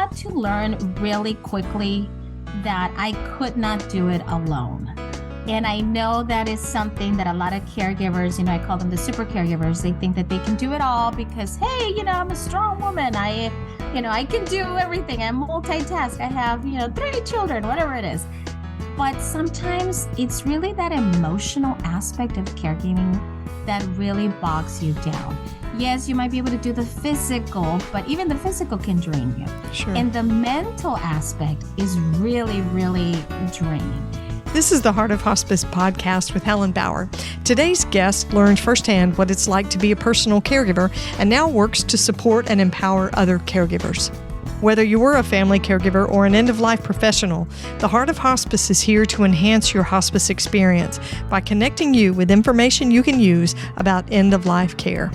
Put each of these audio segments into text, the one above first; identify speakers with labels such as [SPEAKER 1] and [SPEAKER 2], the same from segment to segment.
[SPEAKER 1] had to learn really quickly that I could not do it alone. And I know that is something that a lot of caregivers, I call them the super caregivers, they think that they can do it all because, hey, I'm a strong woman. I can do everything. I multitask. I have, 3 children, whatever it is. But sometimes it's really that emotional aspect of caregiving that really bogs you down. Yes, you might be able to do the physical, but even the physical can drain you.
[SPEAKER 2] Sure.
[SPEAKER 1] And the mental aspect is really, really draining.
[SPEAKER 2] This is the Heart of Hospice podcast with Helen Bauer. Today's guest learned firsthand what it's like to be a personal caregiver and now works to support and empower other caregivers. Whether you were a family caregiver or an end-of-life professional, the Heart of Hospice is here to enhance your hospice experience by connecting you with information you can use about end-of-life care.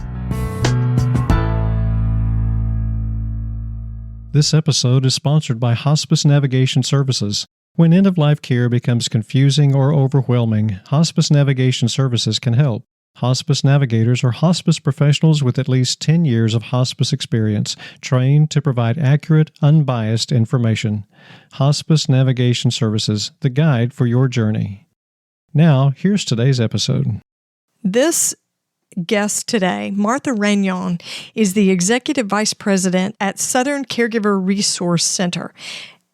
[SPEAKER 3] This episode is sponsored by Hospice Navigation Services. When end-of-life care becomes confusing or overwhelming, Hospice Navigation Services can help. Hospice navigators are hospice professionals with at least 10 years of hospice experience, trained to provide accurate, unbiased information. Hospice Navigation Services, the guide for your journey. Now, here's today's episode.
[SPEAKER 2] This guest today, Martha Ranon, is the Executive Vice President at Southern Caregiver Resource Center.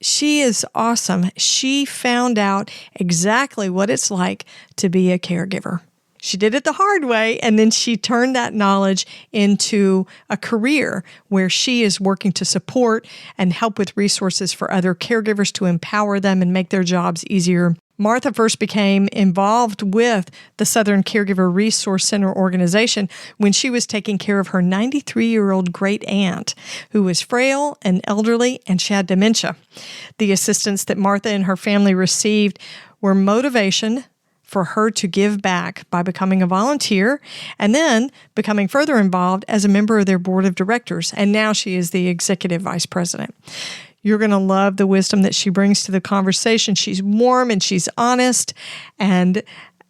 [SPEAKER 2] She is awesome. She found out exactly what it's like to be a caregiver. She did it the hard way, and then she turned that knowledge into a career where she is working to support and help with resources for other caregivers to empower them and make their jobs easier. Martha first became involved with the Southern Caregiver Resource Center organization when she was taking care of her 93-year-old great-aunt who was frail and elderly, and she had dementia. The assistance that Martha and her family received were motivation for her to give back by becoming a volunteer and then becoming further involved as a member of their board of directors. And now she is the executive vice president. You're going to love the wisdom that she brings to the conversation. She's warm and she's honest, and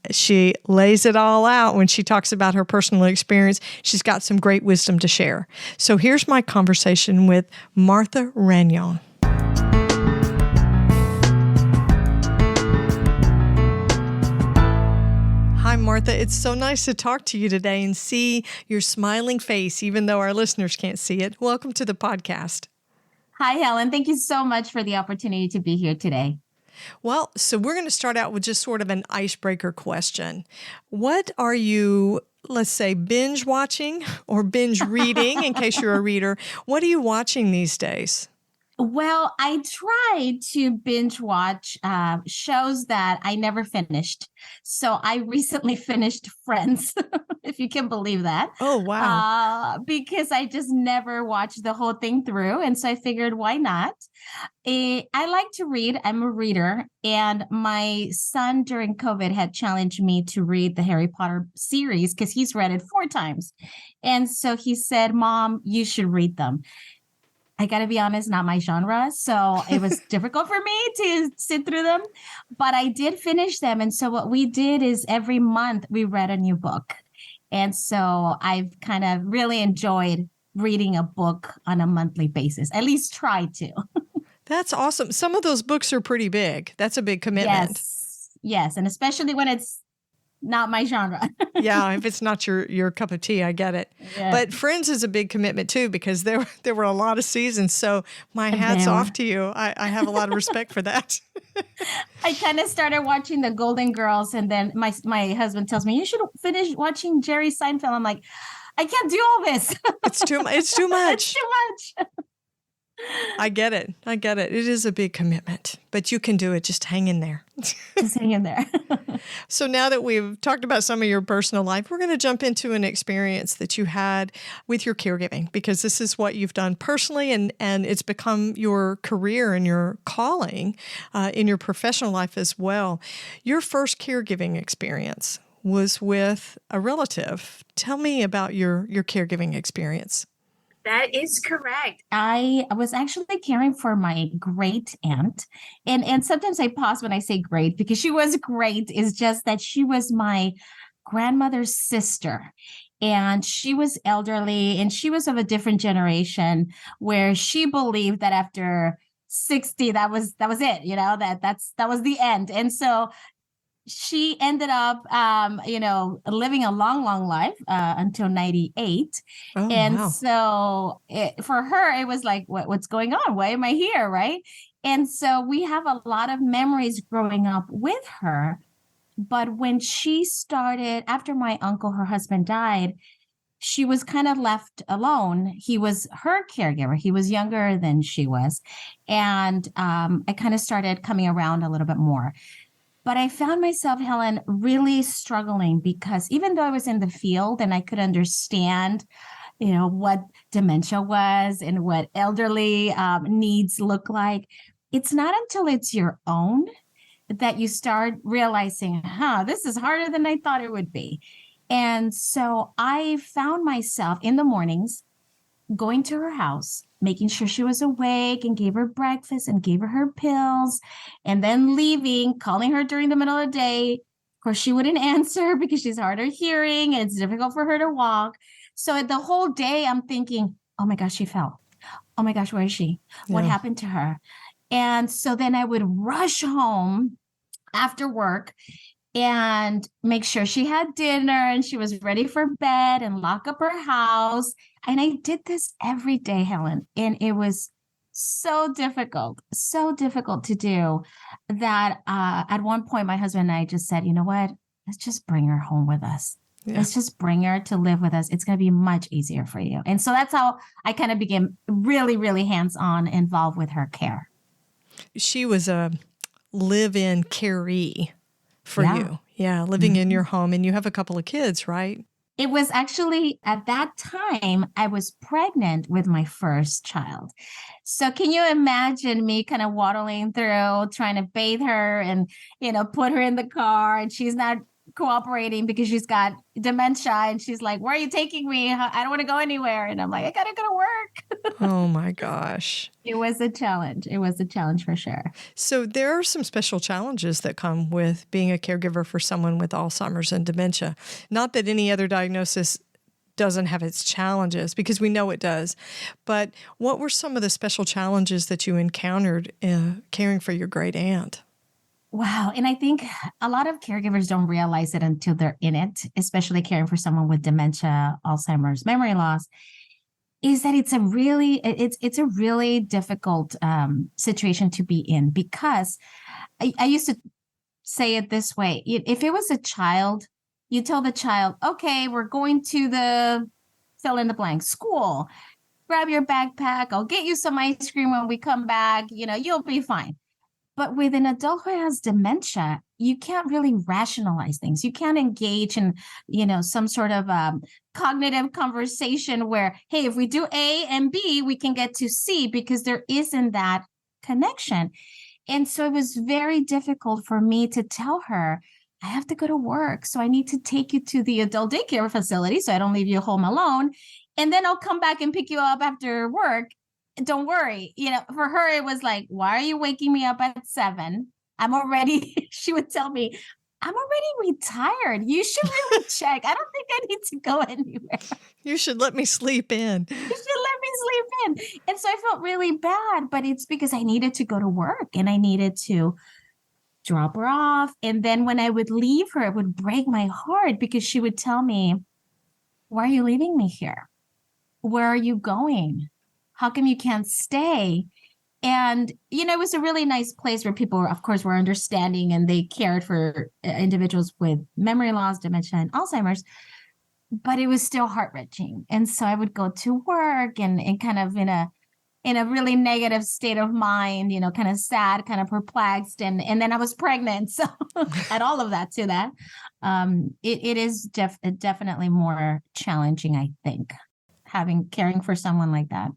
[SPEAKER 2] she lays it all out when she talks about her personal experience. She's got some great wisdom to share. So here's my conversation with Martha Ranon. Hi, Martha. It's so nice to talk to you today and see your smiling face, even though our listeners can't see it. Welcome to the podcast.
[SPEAKER 1] Hi, Helen. Thank you so much for the opportunity to be here today.
[SPEAKER 2] Well, so we're going to start out with just sort of an icebreaker question. What are you, let's say, binge watching or binge reading, in case you're a reader? What are you watching these days?
[SPEAKER 1] Well, I try to binge watch shows that I never finished. So I recently finished Friends, if you can believe that.
[SPEAKER 2] Oh, wow.
[SPEAKER 1] Because I just never watched the whole thing through. And so I figured, why not? I like to read. I'm a reader. And my son during COVID had challenged me to read the Harry Potter series because he's read it 4 times. And so he said, Mom, you should read them. I got to be honest, not my genre. So it was difficult for me to sit through them, but I did finish them. And so what we did is every month we read a new book. And so I've kind of really enjoyed reading a book on a monthly basis, at least try to.
[SPEAKER 2] That's awesome. Some of those books are pretty big. That's a big commitment.
[SPEAKER 1] Yes. And especially when it's not my genre.
[SPEAKER 2] Yeah, if it's not your cup of tea, I get it. Yeah. But Friends is a big commitment too, because there were a lot of seasons. So my hat's off to you. I have a lot of respect for that.
[SPEAKER 1] I kind of started watching the Golden Girls, and then my husband tells me, you should finish watching Jerry Seinfeld. I'm like, I can't do all this.
[SPEAKER 2] It's too much.
[SPEAKER 1] It's too much.
[SPEAKER 2] I get it. It is a big commitment, but you can do it. Just hang in there.
[SPEAKER 1] Just hang in there.
[SPEAKER 2] So now that we've talked about some of your personal life, we're going to jump into an experience that you had with your caregiving, because this is what you've done personally, and it's become your career and your calling in your professional life as well. Your first caregiving experience was with a relative. Tell me about your caregiving experience.
[SPEAKER 1] That is correct. I was actually caring for my great aunt. And sometimes I pause when I say great because she was great. It's just that she was my grandmother's sister. And she was elderly, and she was of a different generation where she believed that after 60, that was it, that was the end. And so she ended up, living a long life until 98.
[SPEAKER 2] Oh,
[SPEAKER 1] And
[SPEAKER 2] wow.
[SPEAKER 1] so for her, it was like, what's going on? Why am I here? Right. And so we have a lot of memories growing up with her. But when she started, after my uncle, her husband, died, she was kind of left alone. He was her caregiver. He was younger than she was. And I kind of started coming around a little bit more. But I found myself, Helen, really struggling because even though I was in the field and I could understand, what dementia was and what elderly needs look like, it's not until it's your own that you start realizing, this is harder than I thought it would be. And so I found myself in the mornings going to her house, making sure she was awake and gave her breakfast and gave her pills, and then leaving, calling her during the middle of the day. Of course, she wouldn't answer because she's hard of hearing and it's difficult for her to walk. So the whole day I'm thinking, oh my gosh, she fell. Oh my gosh, where is she? What happened to her? And so then I would rush home after work and make sure she had dinner and she was ready for bed and lock up her house. And I did this every day, Helen. And it was so difficult to do that at one point, my husband and I just said, you know what? Let's just bring her home with us. Yeah. Let's just bring her to live with us. It's going to be much easier for you. And so that's how I kind of became really, really hands-on involved with her care.
[SPEAKER 2] She was a live-in caree for you. Yeah, living in your home. And you have a couple of kids, right?
[SPEAKER 1] It was actually at that time, I was pregnant with my first child. So can you imagine me kind of waddling through, trying to bathe her and, put her in the car, and she's not cooperating because she's got dementia, and she's like, where are you taking me? I don't want to go anywhere. And I'm like, I got to go to work.
[SPEAKER 2] Oh my gosh.
[SPEAKER 1] It was a challenge. It was a challenge for sure.
[SPEAKER 2] So there are some special challenges that come with being a caregiver for someone with Alzheimer's and dementia. Not that any other diagnosis doesn't have its challenges, because we know it does. But what were some of the special challenges that you encountered caring for your great aunt?
[SPEAKER 1] Wow. And I think a lot of caregivers don't realize it until they're in it, especially caring for someone with dementia, Alzheimer's, memory loss, is that it's a really difficult situation to be in, because I used to say it this way. If it was a child, you tell the child, okay, we're going to the fill in the blank school, grab your backpack. I'll get you some ice cream when we come back. You'll be fine. But with an adult who has dementia, you can't really rationalize things. You can't engage in, some sort of cognitive conversation where, hey, if we do A and B, we can get to C, because there isn't that connection. And so it was very difficult for me to tell her, I have to go to work, so I need to take you to the adult daycare facility so I don't leave you home alone. And then I'll come back and pick you up after work. Don't worry. For her, it was like, why are you waking me up at 7? I'm already, she would tell me, I'm already retired. You should really check. I don't think I need to go anywhere.
[SPEAKER 2] You should let me sleep in.
[SPEAKER 1] You should let me sleep in. And so I felt really bad, but it's because I needed to go to work and I needed to drop her off. And then when I would leave her, it would break my heart, because she would tell me, why are you leaving me here? Where are you going? How come you can't stay? And, it was a really nice place where people, of course, were understanding, and they cared for individuals with memory loss, dementia, and Alzheimer's. But it was still heart-wrenching. And so I would go to work and kind of in a really negative state of mind, kind of sad, kind of perplexed. And then I was pregnant. So add all of that to that. It is definitely more challenging, I think, caring for someone like that.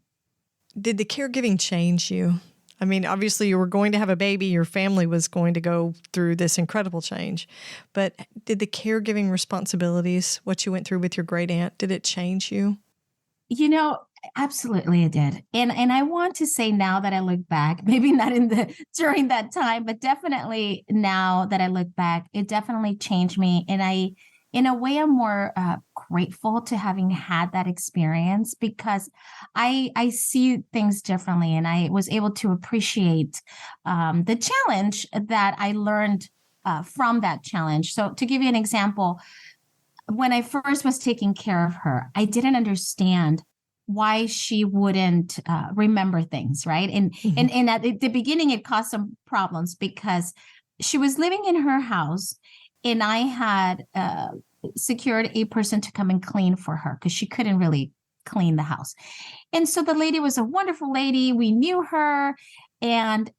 [SPEAKER 2] Did the caregiving change you? I mean, obviously you were going to have a baby, your family was going to go through this incredible change, but did the caregiving responsibilities, what you went through with your great aunt, did it change you?
[SPEAKER 1] Absolutely it did. And I want to say, now that I look back, maybe not during that time, but definitely now that I look back, it definitely changed me. And in a way, I'm more grateful to having had that experience because I see things differently, and I was able to appreciate the challenge that I learned from that challenge. So to give you an example, when I first was taking care of her, I didn't understand why she wouldn't remember things, right? And at the beginning, it caused some problems because she was living in her house, and I had secured a person to come and clean for her because she couldn't really clean the house. And so the lady was a wonderful lady. We knew her, and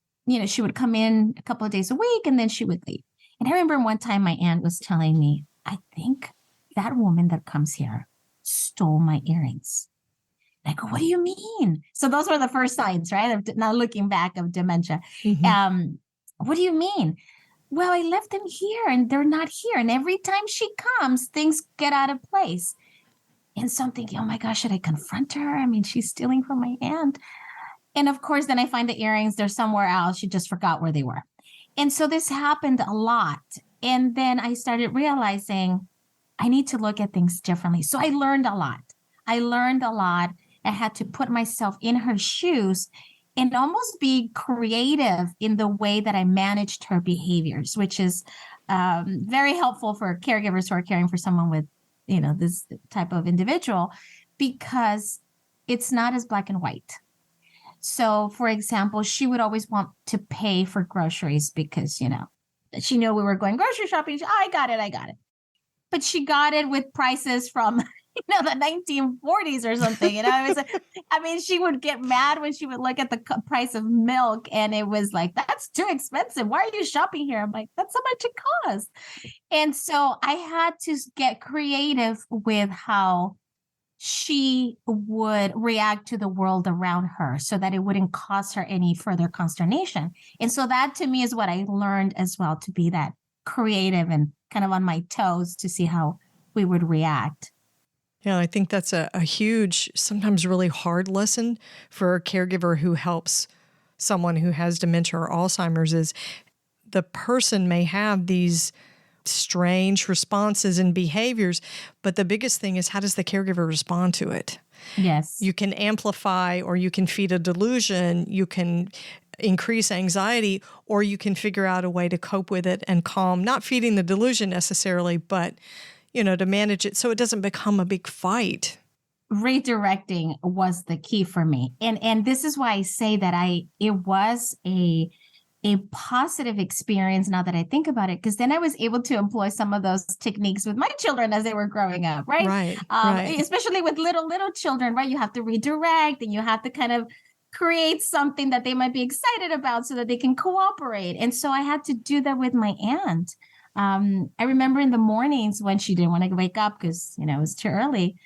[SPEAKER 1] she would come in a couple of days a week, and then she would leave. And I remember one time my aunt was telling me, I think that woman that comes here stole my earrings. I go, what do you mean? So those were the first signs, right? Of now looking back of dementia.
[SPEAKER 2] Mm-hmm.
[SPEAKER 1] What do you mean? Well, I left them here and they're not here. And every time she comes, things get out of place. And so I'm thinking, oh my gosh, should I confront her? I mean, she's stealing from my aunt. And of course, then I find the earrings, they're somewhere else. She just forgot where they were. And so this happened a lot. And then I started realizing I need to look at things differently. So I learned a lot. I had to put myself in her shoes and almost be creative in the way that I managed her behaviors, which is very helpful for caregivers who are caring for someone with, this type of individual, because it's not as black and white. So, for example, she would always want to pay for groceries because, she knew we were going grocery shopping. I got it. But she got it with prices from the 1940s or something. She would get mad when she would look at the price of milk, and it was like, that's too expensive. Why are you shopping here? I'm like, that's how much it costs. And so I had to get creative with how she would react to the world around her so that it wouldn't cause her any further consternation. And so that to me is what I learned as well, to be that creative and kind of on my toes to see how we would react.
[SPEAKER 2] Yeah, I think that's a huge, sometimes really hard lesson for a caregiver who helps someone who has dementia or Alzheimer's is the person may have these strange responses and behaviors, but the biggest thing is, how does the caregiver respond to it?
[SPEAKER 1] Yes.
[SPEAKER 2] You can amplify, or you can feed a delusion, you can increase anxiety, or you can figure out a way to cope with it and calm, not feeding the delusion necessarily, but to manage it so it doesn't become a big fight.
[SPEAKER 1] Redirecting was the key for me. And this is why I say that it was a positive experience now that I think about it, because then I was able to employ some of those techniques with my children as they were growing up, right?
[SPEAKER 2] Right.
[SPEAKER 1] Especially with little children, right? You have to redirect and you have to kind of create something that they might be excited about so that they can cooperate. And so I had to do that with my aunt. I remember in the mornings when she didn't want to wake up because, it was too early,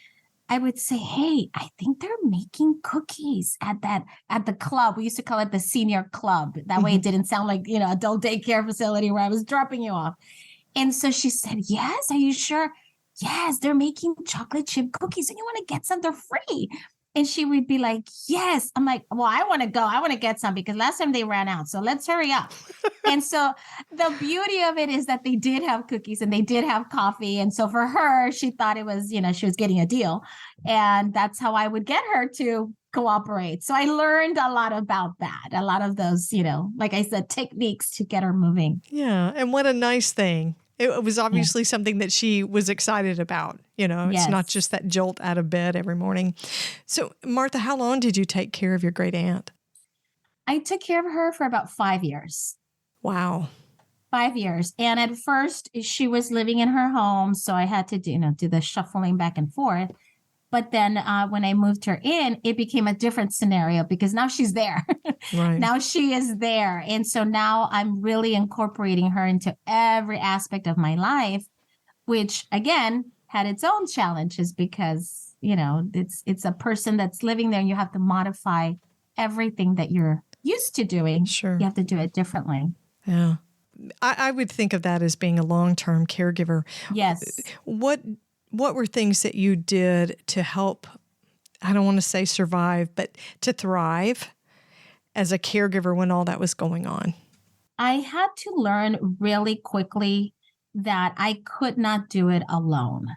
[SPEAKER 1] I would say, hey, I think they're making cookies at the club. We used to call it the senior club. That way it didn't sound like, adult daycare facility where I was dropping you off. And so she said, yes, are you sure? Yes, they're making chocolate chip cookies and you want to get some, they're free. And she would be like, yes. I'm like, well, I want to go. I want to get some because last time they ran out. So let's hurry up. And so the beauty of it is that they did have cookies and they did have coffee. And so for her, she thought it was, she was getting a deal. And that's how I would get her to cooperate. So I learned a lot about that. A lot of those, like I said, techniques to get her moving.
[SPEAKER 2] Yeah. And what a nice thing. It was obviously something that she was excited about. It's not just that jolt out of bed every morning. So, Martha, how long did you take care of your great aunt?
[SPEAKER 1] I took care of her for about 5 years.
[SPEAKER 2] Wow.
[SPEAKER 1] 5 years. And at first, she was living in her home. So I had to do the shuffling back and forth. But then when I moved her in, it became a different scenario because now she's there.
[SPEAKER 2] Right.
[SPEAKER 1] Now she is there. And so now I'm really incorporating her into every aspect of my life, which again had its own challenges because, it's a person that's living there and you have to modify everything that you're used to doing.
[SPEAKER 2] Sure.
[SPEAKER 1] You have to do it differently.
[SPEAKER 2] Yeah. I would think of that as being a long-term caregiver.
[SPEAKER 1] Yes.
[SPEAKER 2] What were things that you did to help, I don't want to say survive, but to thrive as a caregiver when all that was going on?
[SPEAKER 1] I had to learn really quickly that I could not do it alone.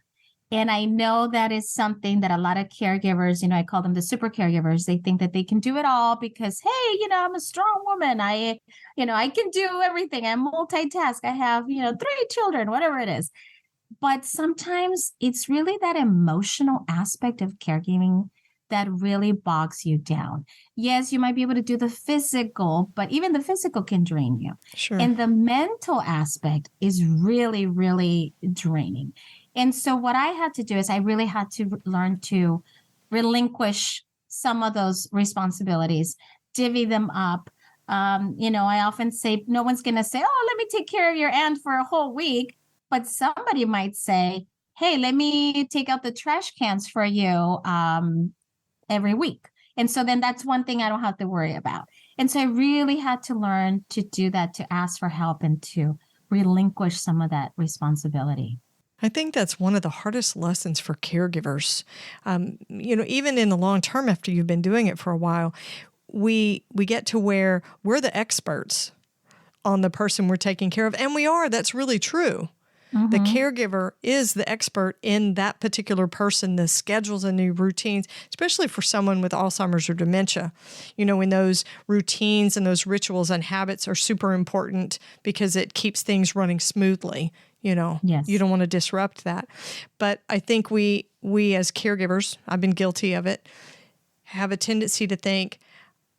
[SPEAKER 1] And I know that is something that a lot of caregivers, I call them the super caregivers. They think that they can do it all because, hey, I'm a strong woman. I can do everything. I multitask. I have, 3 children, whatever it is. But sometimes it's really that emotional aspect of caregiving that really bogs you down. Yes, you might be able to do the physical, but even the physical can drain you.
[SPEAKER 2] Sure.
[SPEAKER 1] And the mental aspect is really, really draining. And so what I had to do is I really had to learn to relinquish some of those responsibilities, divvy them up. I often say, no one's going to say, oh, let me take care of your aunt for a whole week. But somebody might say, hey, let me take out the trash cans for you every week. And so then that's one thing I don't have to worry about. And so I really had to learn to do that, to ask for help and to relinquish some of that responsibility.
[SPEAKER 2] I think that's one of the hardest lessons for caregivers. Even in the long term, after you've been doing it for a while, we get to where we're the experts on the person we're taking care of. And we are. That's really true. Mm-hmm. The caregiver is the expert in that particular person, the schedules and the routines, especially for someone with Alzheimer's or dementia. When those routines and those rituals and habits are super important because it keeps things running smoothly.
[SPEAKER 1] Yes.
[SPEAKER 2] You don't want to disrupt that. But I think we as caregivers, I've been guilty of it, have a tendency to think,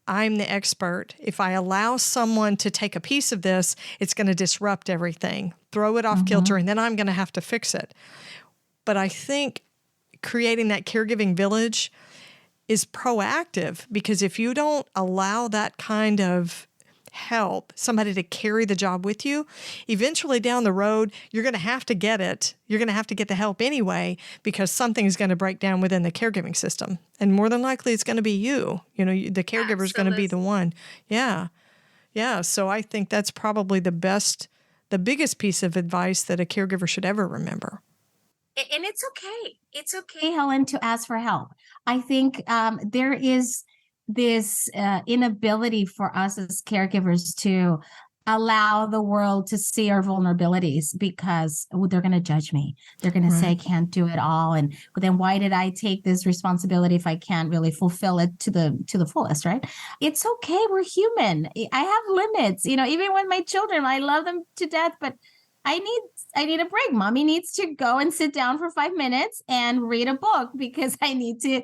[SPEAKER 2] I'm the expert. If I allow someone to take a piece of this, it's going to disrupt everything, throw it off kilter, and then I'm going to have to fix it. But I think creating that caregiving village is proactive, because if you don't allow that kind of help, somebody to carry the job with you, eventually down the road, you're going to have to get it. You're going to have to get the help anyway, because something's going to break down within the caregiving system. And more than likely, it's going to be you. The caregiver is going to be the one. Yeah. Yeah. So I think that's probably the biggest piece of advice that a caregiver should ever remember.
[SPEAKER 1] And it's okay. It's okay, Helen, to ask for help. I think there is this inability for us as caregivers to allow the world to see our vulnerabilities, because they're going to judge me. They're going to say I can't do it all. And then why did I take this responsibility if I can't really fulfill it to the fullest, right? It's okay. We're human. I have limits, even with my children, I love them to death, but I need a break. Mommy needs to go and sit down for 5 minutes and read a book because I need to,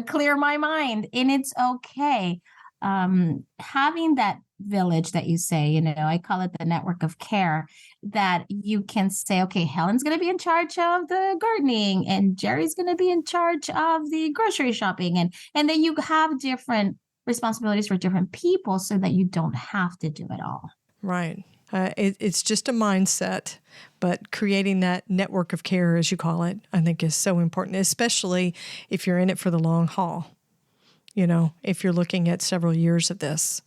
[SPEAKER 1] clear my mind. And it's okay. Having that village that you say, I call it the network of care, that you can say, okay, Helen's going to be in charge of the gardening and Jerry's going to be in charge of the grocery shopping. And then you have different responsibilities for different people so that you don't have to do it all.
[SPEAKER 2] Right. It's just a mindset, but creating that network of care, as you call it, I think is so important, especially if you're in it for the long haul, if you're looking at several years of this.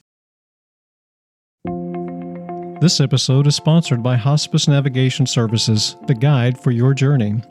[SPEAKER 3] This episode is sponsored by Hospice Navigation Services, the guide for your journey.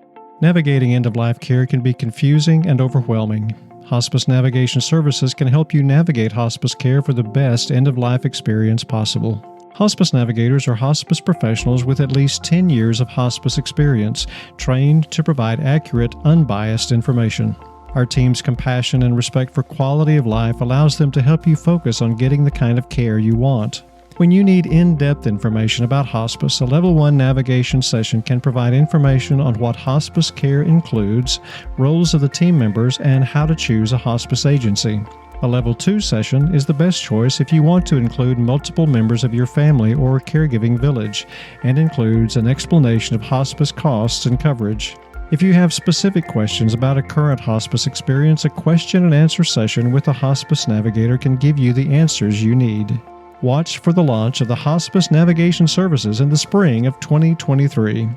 [SPEAKER 3] Navigating end-of-life care can be confusing and overwhelming. Hospice Navigation Services can help you navigate hospice care for the best end-of-life experience possible. Hospice navigators are hospice professionals with at least 10 years of hospice experience, trained to provide accurate, unbiased information. Our team's compassion and respect for quality of life allows them to help you focus on getting the kind of care you want. When you need in-depth information about hospice, a Level 1 navigation session can provide information on what hospice care includes, roles of the team members, and how to choose a hospice agency. A Level 2 session is the best choice if you want to include multiple members of your family or caregiving village, and includes an explanation of hospice costs and coverage. If you have specific questions about a current hospice experience, a question and answer session with a hospice navigator can give you the answers you need. Watch for the launch of the Hospice Navigation Services in the spring of 2023.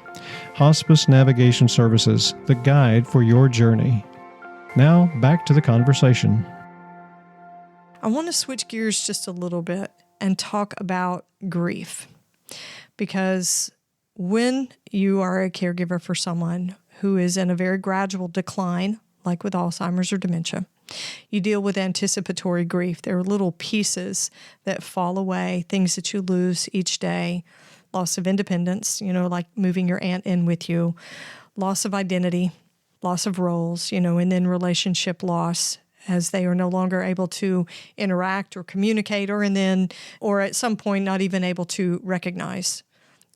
[SPEAKER 3] Hospice Navigation Services, the guide for your journey. Now, back to the conversation.
[SPEAKER 2] I want to switch gears just a little bit and talk about grief, because when you are a caregiver for someone who is in a very gradual decline, like with Alzheimer's or dementia, you deal with anticipatory grief. There are little pieces that fall away, things that you lose each day, loss of independence, like moving your aunt in with you, loss of identity, loss of roles, and then relationship loss as they are no longer able to interact or communicate, or at some point not even able to recognize,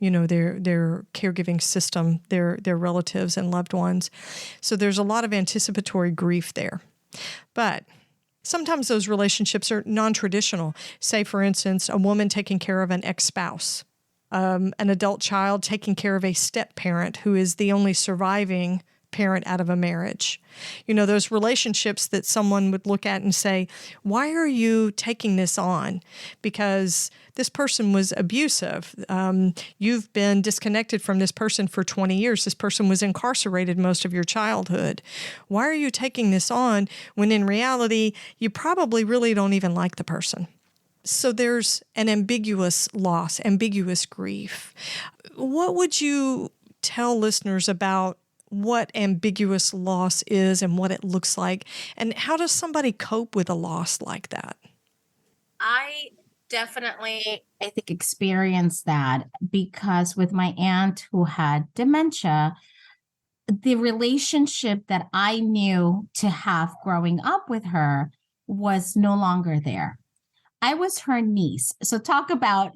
[SPEAKER 2] their caregiving system, their relatives and loved ones. So there's a lot of anticipatory grief there. But sometimes those relationships are non-traditional. Say, for instance, a woman taking care of an ex-spouse, an adult child taking care of a step-parent who is the only surviving parent out of a marriage. Those relationships that someone would look at and say, why are you taking this on? Because this person was abusive. You've been disconnected from this person for 20 years. This person was incarcerated most of your childhood. Why are you taking this on when in reality, you probably really don't even like the person? So there's an ambiguous loss, ambiguous grief. What would you tell listeners about what ambiguous loss is and what it looks like? And how does somebody cope with a loss like that?
[SPEAKER 1] I definitely, I think, experienced that because with my aunt who had dementia, the relationship that I knew to have growing up with her was no longer there. I was her niece. So talk about,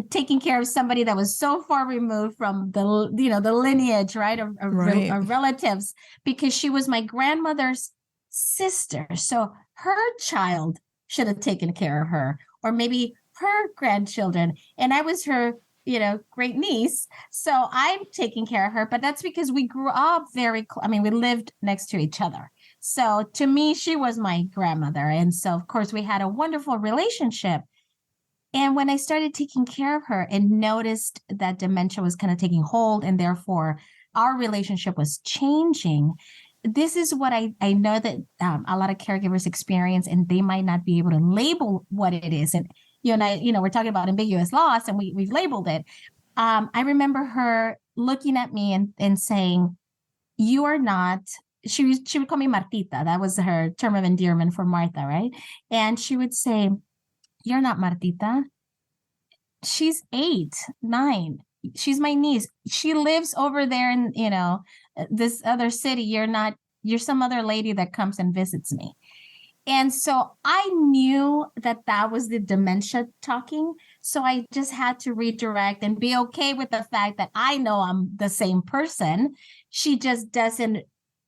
[SPEAKER 1] taking care of somebody that was so far removed from the lineage, right, of relatives, because she was my grandmother's sister. So her child should have taken care of her, or maybe her grandchildren. And I was her, great niece. So I'm taking care of her. But that's because we grew up we lived next to each other. So to me, she was my grandmother. And so, of course, we had a wonderful relationship. And when I started taking care of her and noticed that dementia was kind of taking hold and therefore our relationship was changing, this is what I know that a lot of caregivers experience, and they might not be able to label what it is. And you and I, we're talking about ambiguous loss and we've labeled it. I remember her looking at me and saying, you are not... She would call me Martita. That was her term of endearment for Martha, right? And she would say, you're not Martita. She's 8, 9. She's my niece. She lives over there in, this other city. You're some other lady that comes and visits me. And so I knew that was the dementia talking. So I just had to redirect and be okay with the fact that I know I'm the same person. She just doesn't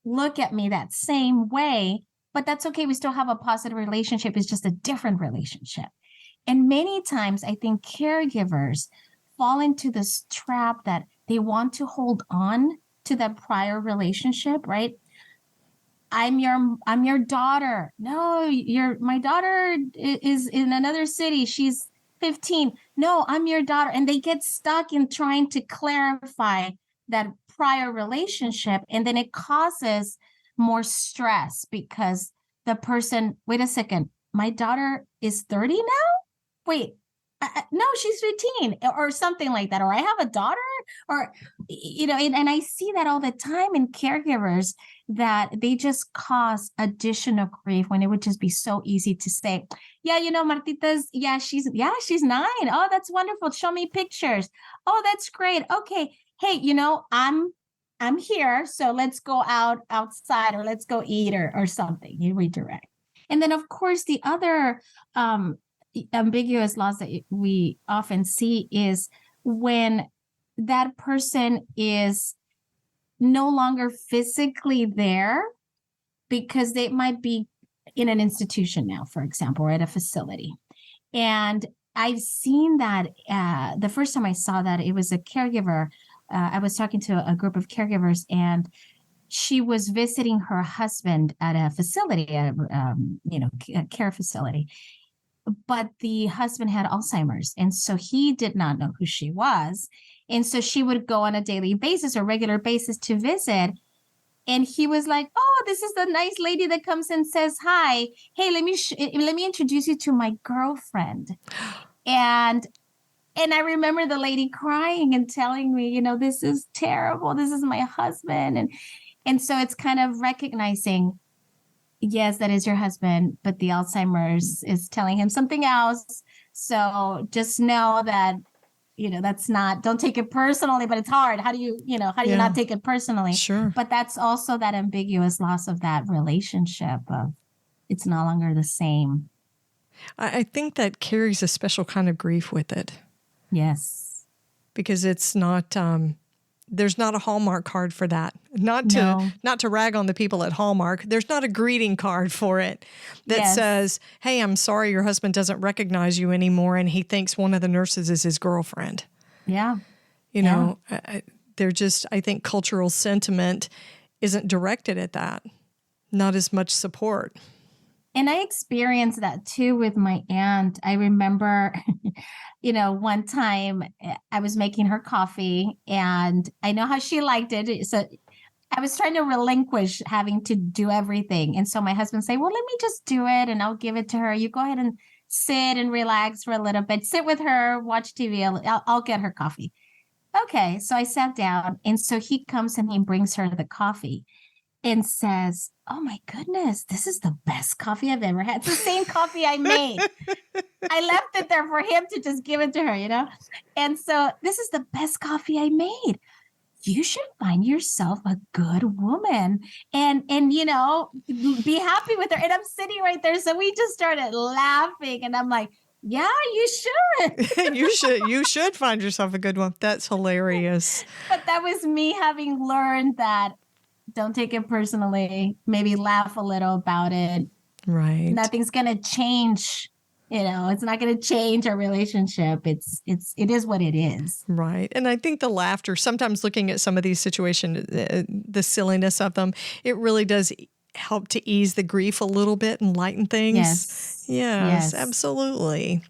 [SPEAKER 1] look at me that same way, but that's okay. We still have a positive relationship. It's just a different relationship. And many times I think caregivers fall into this trap that they want to hold on to that prior relationship, right? I'm your daughter. No, my daughter is in another city. She's 15. No, I'm your daughter. And they get stuck in trying to clarify that prior relationship. And then it causes more stress because the person, wait a second, my daughter is 30 now? Wait, no, she's 15 or something like that. Or I have a daughter or, and I see that all the time in caregivers that they just cause additional grief when it would just be so easy to say, yeah, Martita's, she's 9. Oh, that's wonderful. Show me pictures. Oh, that's great. Okay. Hey, I'm here. So let's go outside or let's go eat or something. You redirect. And then, of course, the other ambiguous loss that we often see is when that person is no longer physically there because they might be in an institution now, for example, or at a facility. And I've seen that the first time I saw that, it was a caregiver. I was talking to a group of caregivers, and she was visiting her husband at a facility, a care facility. But the husband had Alzheimer's, and so he did not know who she was. And so she would go on a daily basis or regular basis to visit. And he was like, oh, this is the nice lady that comes and says hi. Hey, let me introduce you to my girlfriend. And I remember the lady crying and telling me, this is terrible. This is my husband. And so it's kind of recognizing, yes, that is your husband, but the Alzheimer's is telling him something else. So just know that that's not, don't take it personally, but it's hard. How do you not take it personally?
[SPEAKER 2] Sure.
[SPEAKER 1] But that's also that ambiguous loss of that relationship of it's no longer the same.
[SPEAKER 2] I think that carries a special kind of grief with it.
[SPEAKER 1] Yes.
[SPEAKER 2] Because it's not, there's not a Hallmark card for that. Not to rag on the people at Hallmark. There's not a greeting card for it that says, hey, I'm sorry your husband doesn't recognize you anymore and he thinks one of the nurses is his girlfriend.
[SPEAKER 1] Yeah.
[SPEAKER 2] They're just, I think cultural sentiment isn't directed at that. Not as much support.
[SPEAKER 1] And I experienced that too with my aunt. I remember, one time I was making her coffee and I know how she liked it. So I was trying to relinquish having to do everything. And so my husband said, well, let me just do it and I'll give it to her. You go ahead and sit and relax for a little bit, sit with her, watch TV. I'll get her coffee. Okay. So I sat down and so he comes and he brings her the coffee and says, oh my goodness, this is the best coffee I've ever had. It's the same coffee I made. I left it there for him to just give it to her, And so this is the best coffee I made. You should find yourself a good woman and be happy with her. And I'm sitting right there. So we just started laughing and I'm like, yeah, you should.
[SPEAKER 2] You should find yourself a good one. That's hilarious.
[SPEAKER 1] But that was me having learned that don't take it personally. Maybe laugh a little about it.
[SPEAKER 2] Right.
[SPEAKER 1] Nothing's going to change. It's not going to change our relationship. It is what it is.
[SPEAKER 2] Right. And I think the laughter, sometimes looking at some of these situations, the silliness of them, it really does help to ease the grief a little bit and lighten things. Yes, absolutely.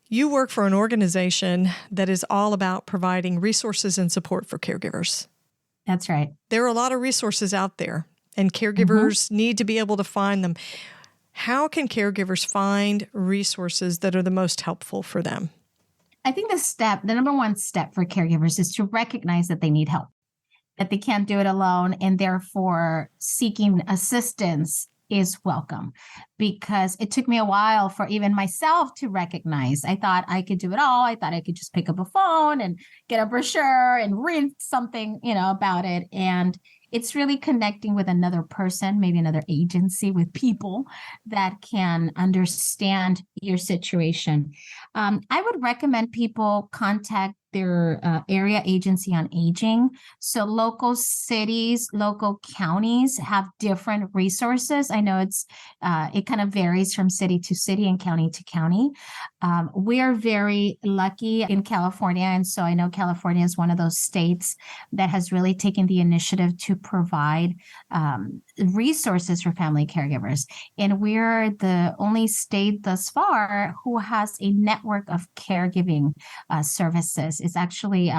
[SPEAKER 2] You work for an organization that is all about providing resources and support for caregivers.
[SPEAKER 1] That's right.
[SPEAKER 2] There are a lot of resources out there, and caregivers need to be able to find them. How can caregivers find resources that are the most helpful for them?
[SPEAKER 1] I think the number one step for caregivers is to recognize that they need help, that they can't do it alone, and therefore seeking assistance is welcome. Because it took me a while for even myself to recognize. I thought I could do it all. I thought I could just pick up a phone and get a brochure and read something, about it. And it's really connecting with another person, maybe another agency, with people that can understand your situation. I would recommend people contact their area agency on aging. So local cities, local counties have different resources. I know it kind of varies from city to city and county to county. We're very lucky in California. And so I know California is one of those states that has really taken the initiative to provide resources for family caregivers. And we're the only state thus far who has a network of caregiving services. It's actually,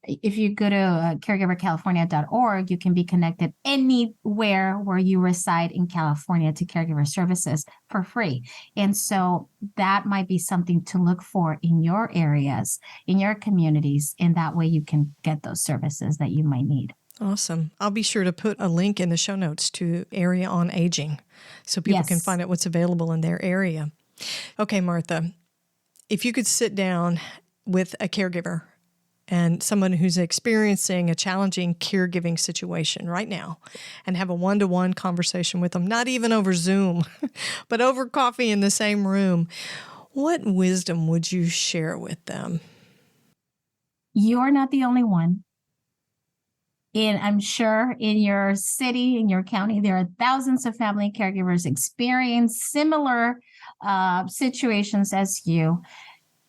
[SPEAKER 1] if you go to caregivercalifornia.org, you can be connected anywhere where you reside in California to caregiver services for free. And so that might be something to look for in your areas, in your communities, and that way you can get those services that you might need.
[SPEAKER 2] Awesome. I'll be sure to put a link in the show notes to Area on Aging so people can find out what's available in their area. Okay, Martha, if you could sit down with a caregiver and someone who's experiencing a challenging caregiving situation right now and have a one-to-one conversation with them, not even over Zoom, but over coffee in the same room, what wisdom would you share with them?
[SPEAKER 1] You're not the only one. And I'm sure in your city, in your county, there are thousands of family caregivers experience similar situations as you.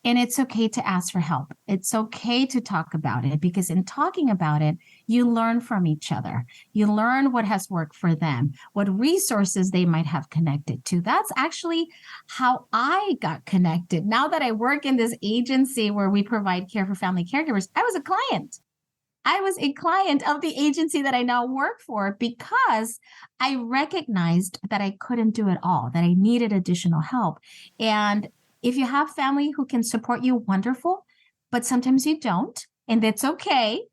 [SPEAKER 1] And it's okay to ask for help. It's okay to talk about it because in talking about it, you learn from each other. You learn what has worked for them, what resources they might have connected to. That's actually how I got connected. Now that I work in this agency where we provide care for family caregivers, I was a client. I was a client of the agency that I now work for because I recognized that I couldn't do it all, that I needed additional help. And if you have family who can support you, wonderful, but sometimes you don't, and that's okay.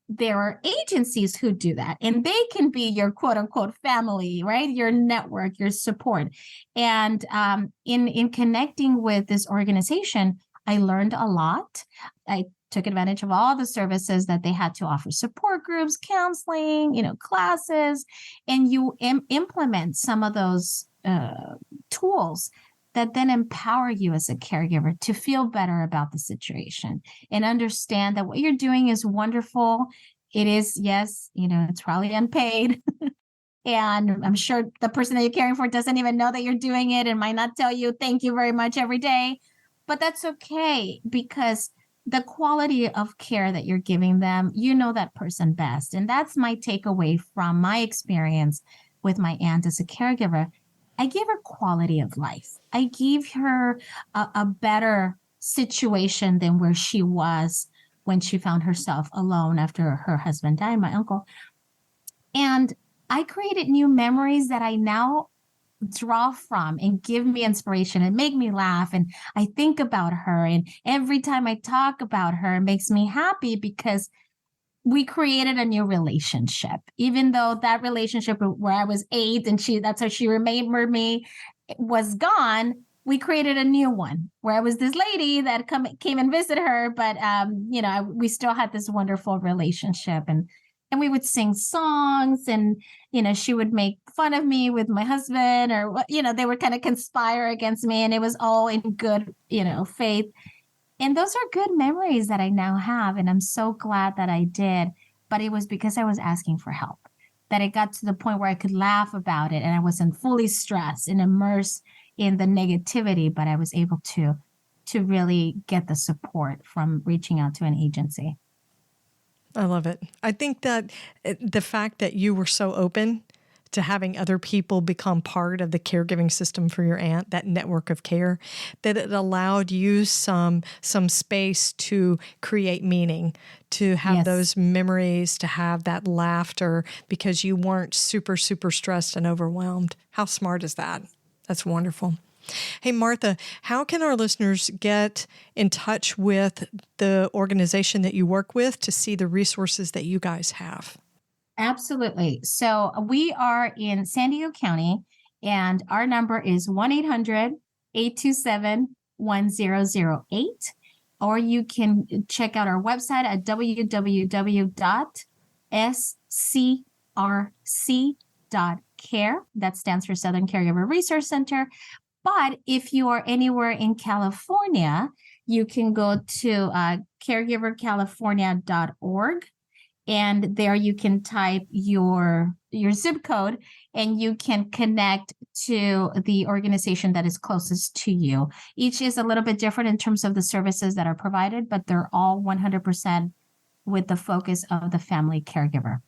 [SPEAKER 1] There are agencies who do that, and they can be your quote unquote family, right? Your network, your support. And in connecting with this organization, I learned a lot. I took advantage of all the services that they had to offer, support groups, counseling, classes, and you implement some of those tools that then empower you as a caregiver to feel better about the situation and understand that what you're doing is wonderful. It is, yes, it's probably unpaid. And I'm sure the person that you're caring for doesn't even know that you're doing it and might not tell you thank you very much every day. But that's okay, because the quality of care that you're giving them, that person best. And that's my takeaway from my experience with my aunt as a caregiver. I gave her quality of life. I gave her a better situation than where she was when she found herself alone after her husband died, my uncle. And I created new memories that I now draw from and give me inspiration and make me laugh. And I think about her. And every time I talk about her, it makes me happy because we created a new relationship. Even though that relationship where I was 8 and that's how she remembered me was gone, we created a new one where I was this lady that came and visit her. But, we still had this wonderful relationship. And we would sing songs, and, she would make fun of me with my husband, or, they would kind of conspire against me, and it was all in good, faith. And those are good memories that I now have. And I'm so glad that I did. But it was because I was asking for help that it got to the point where I could laugh about it and I wasn't fully stressed and immersed in the negativity, but I was able to really get the support from reaching out to an agency.
[SPEAKER 2] I love it. I think that the fact that you were so open to having other people become part of the caregiving system for your aunt, that network of care, that it allowed you some space to create meaning, to have
[SPEAKER 1] Yes.
[SPEAKER 2] those memories, to have that laughter, because you weren't super, super stressed and overwhelmed. How smart is that? That's wonderful. Hey, Martha, how can our listeners get in touch with the organization that you work with to see the resources that you guys have?
[SPEAKER 1] Absolutely. So we are in San Diego County, and our number is 1-800-827-1008. Or you can check out our website at www.scrc.care. That stands for Southern Caregiver Resource Center. But if you are anywhere in California, you can go to caregivercalifornia.org. And there you can type your zip code and you can connect to the organization that is closest to you. Each is a little bit different in terms of the services that are provided, but they're all 100% with the focus of the family caregiver.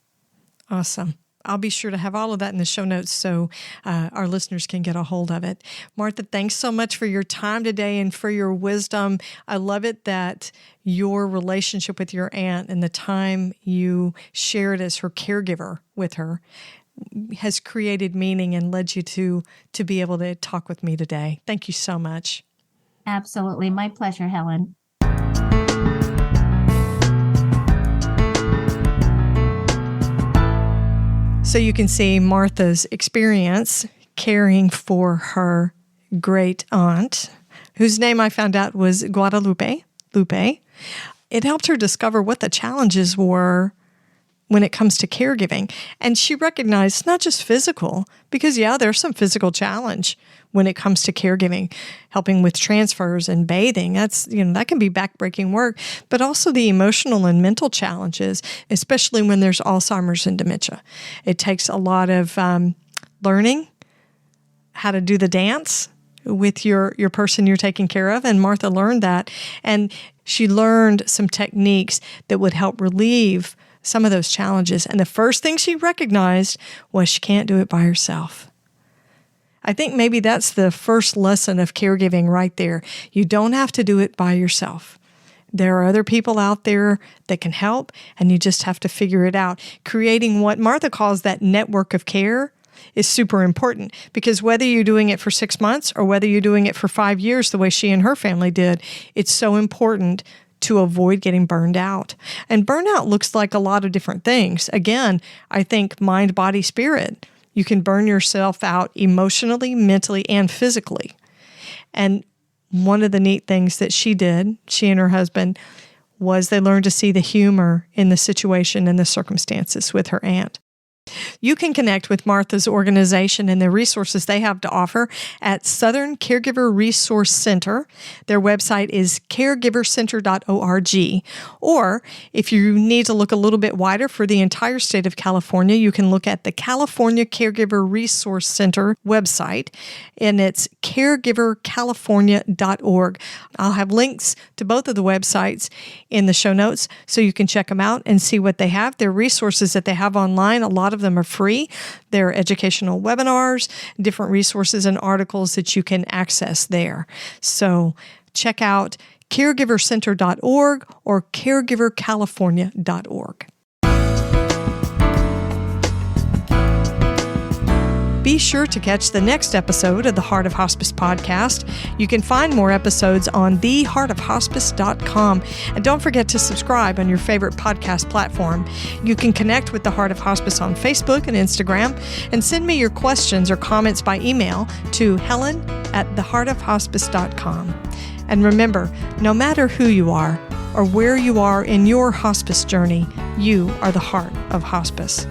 [SPEAKER 2] Awesome. I'll be sure to have all of that in the show notes so our listeners can get a hold of it. Martha, thanks so much for your time today and for your wisdom. I love it that your relationship with your aunt and the time you shared as her caregiver with her has created meaning and led you to be able to talk with me today. Thank you so much.
[SPEAKER 1] Absolutely. My pleasure, Helen.
[SPEAKER 2] So you can see Martha's experience caring for her great aunt, whose name I found out was Guadalupe. It helped her discover what the challenges were when it comes to caregiving. And she recognized not just physical, because there's some physical challenge when it comes to caregiving, helping with transfers and bathing. That's, that can be backbreaking work, but also the emotional and mental challenges, especially when there's Alzheimer's and dementia. It takes a lot of learning how to do the dance with your person you're taking care of. And Martha learned that. And she learned some techniques that would help relieve some of those challenges. And the first thing she recognized was she can't do it by herself. I think maybe that's the first lesson of caregiving right there. You don't have to do it by yourself. There are other people out there that can help, and you just have to figure it out. Creating what Martha calls that network of care is super important, because whether you're doing it for 6 months or whether you're doing it for 5 years, the way she and her family did, it's so important to avoid getting burned out. And burnout looks like a lot of different things. Again, I think mind, body, spirit. You can burn yourself out emotionally, mentally, and physically. And one of the neat things that she did, she and her husband, was they learned to see the humor in the situation and the circumstances with her aunt. You can connect with Martha's organization and the resources they have to offer at Southern Caregiver Resource Center. Their website is caregivercenter.org. Or if you need to look a little bit wider for the entire state of California, you can look at the California Caregiver Resource Center website, and it's caregivercalifornia.org. I'll have links to both of the websites in the show notes so you can check them out and see what they have. Their resources that they have online, a lot of them are free. They're educational webinars, different resources and articles that you can access there. So check out caregivercenter.org or caregivercalifornia.org. Be sure to catch the next episode of the Heart of Hospice podcast. You can find more episodes on theheartofhospice.com. And don't forget to subscribe on your favorite podcast platform. You can connect with the Heart of Hospice on Facebook and Instagram, and send me your questions or comments by email to helen@theheartofhospice.com. And remember, no matter who you are or where you are in your hospice journey, you are the heart of hospice.